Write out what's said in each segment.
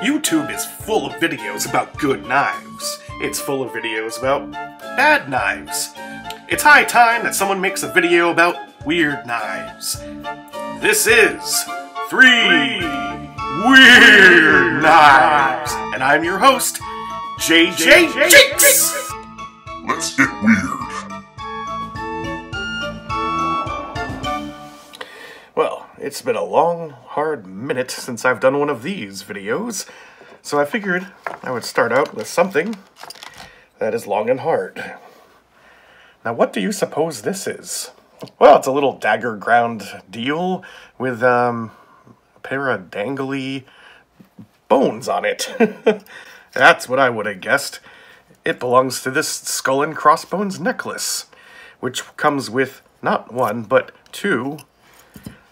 YouTube is full of videos about good knives. It's full of videos about bad knives. It's high time that someone makes a video about weird knives. This is 3 Weird Knives, and I'm your host, JJJinks! Let's get weird. Well, it's been a long, hard minute since I've done one of these videos, so I figured I would start out with something that is long and hard. Now, what do you suppose this is? Well, it's a little dagger ground deal with a pair of dangly bones on it. That's what I would have guessed. It belongs to this skull and crossbones necklace, which comes with not one, but 2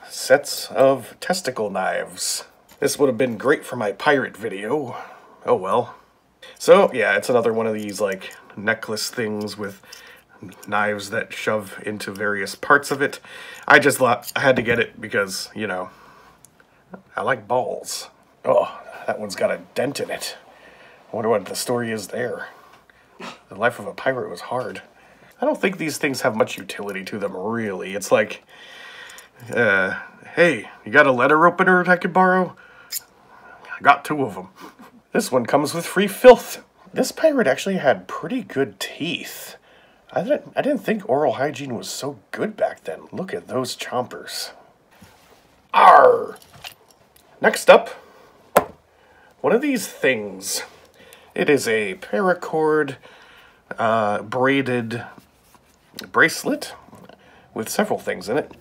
sets of testicle knives. This would have been great for my pirate video. Oh well. So, yeah, it's another one of these, like, necklace things with knives that shove into various parts of it. I just thought I had to get it because, you know, I like balls. Oh, that one's got a dent in it. I wonder what the story is there. The life of a pirate was hard. I don't think these things have much utility to them, really. It's like, hey, you got a letter opener I could borrow? I got 2 of them. This one comes with free filth. This pirate actually had pretty good teeth. I didn't think oral hygiene was so good back then. Look at those chompers. Arr! Next up, one of these things. It is a paracord braided bracelet with several things in it.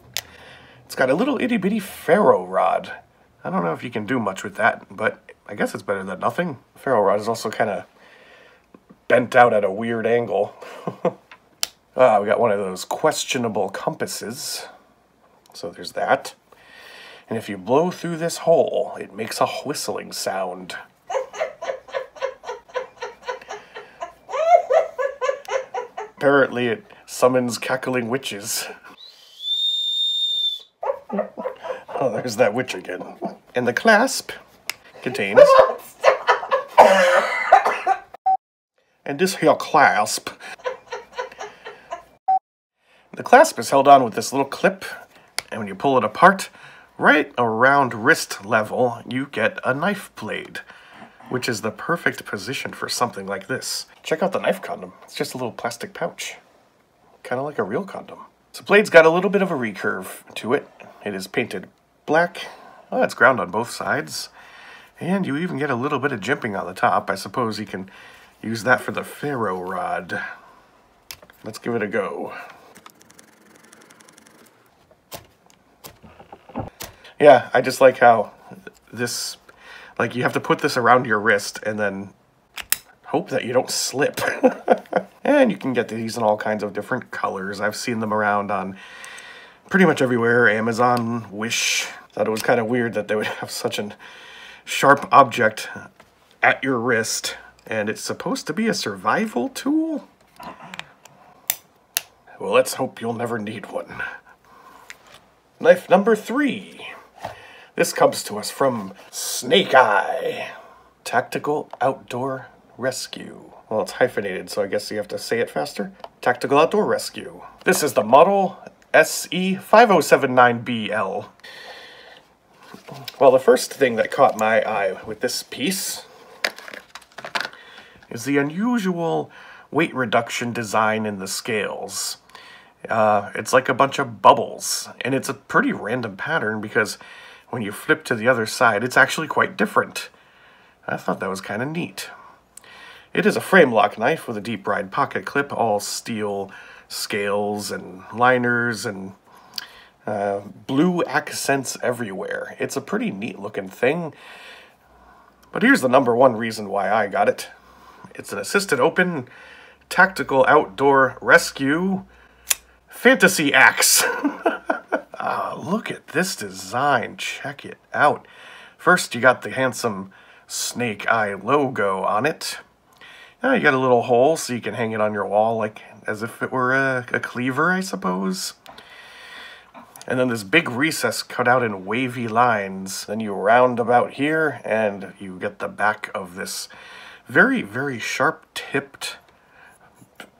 It's got a little itty-bitty ferro rod. I don't know if you can do much with that, but I guess it's better than nothing. Ferro rod is also kind of bent out at a weird angle. We got one of those questionable compasses. So there's that. And if you blow through this hole, it makes a whistling sound. Apparently it summons cackling witches. Oh, there's that witch again. And the clasp contains... And this here clasp... The clasp is held on with this little clip, and when you pull it apart, right around wrist level, you get a knife blade, which is the perfect position for something like this. Check out the knife condom. It's just a little plastic pouch, kind of like a real condom. So blade's got a little bit of a recurve to it. It is painted black. Oh, it's ground on both sides, and you even get a little bit of jimping on the top. I suppose you can use that for the ferro rod. Let's give it a go. Yeah, I just like how this, like, you have to put this around your wrist and then hope that you don't slip. And you can get these in all kinds of different colors. I've seen them around on pretty much everywhere. Amazon, Wish. Thought it was kind of weird that they would have such a sharp object at your wrist. And it's supposed to be a survival tool? Well, let's hope you'll never need one. Knife number 3. This comes to us from Snake Eye. Tactical Outdoor Rescue. Well, it's hyphenated, so I guess you have to say it faster. Tactical Outdoor Rescue. This is the model SE5079BL. Well, the first thing that caught my eye with this piece is the unusual weight reduction design in the scales. It's like a bunch of bubbles, and it's a pretty random pattern because when you flip to the other side, it's actually quite different. I thought that was kind of neat. It is a frame lock knife with a deep ride pocket clip, all steel scales and liners and blue accents everywhere. It's a pretty neat looking thing. But here's the number 1 reason why I got it. It's an assisted open tactical outdoor rescue fantasy axe. Look at this design. Check it out. First, you got the handsome Snake Eye logo on it. You got a little hole so you can hang it on your wall, like as if it were a cleaver, I suppose. And then this big recess cut out in wavy lines. Then you round about here, and you get the back of this very, very sharp-tipped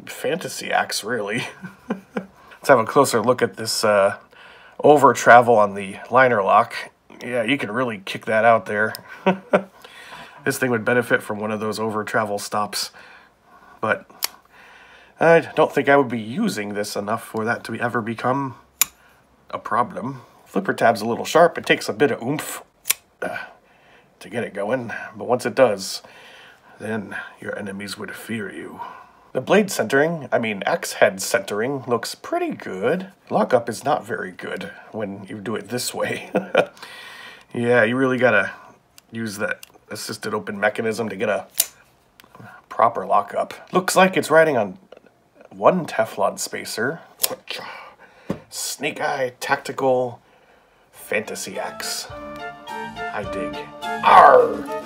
fantasy axe, really. Let's have a closer look at this over travel on the liner lock. Yeah, you can really kick that out there. This thing would benefit from one of those over travel stops. But I don't think I would be using this enough for that to ever become a problem. Flipper tab's a little sharp. It takes a bit of oomph to get it going. But once it does, then your enemies would fear you. The blade centering, axe head centering, looks pretty good. Lockup is not very good when you do it this way. Yeah, you really gotta use that assisted open mechanism to get a proper lockup. Looks like it's riding on one Teflon spacer. Snake Eye Tactical Fantasy Axe. I dig. Arr!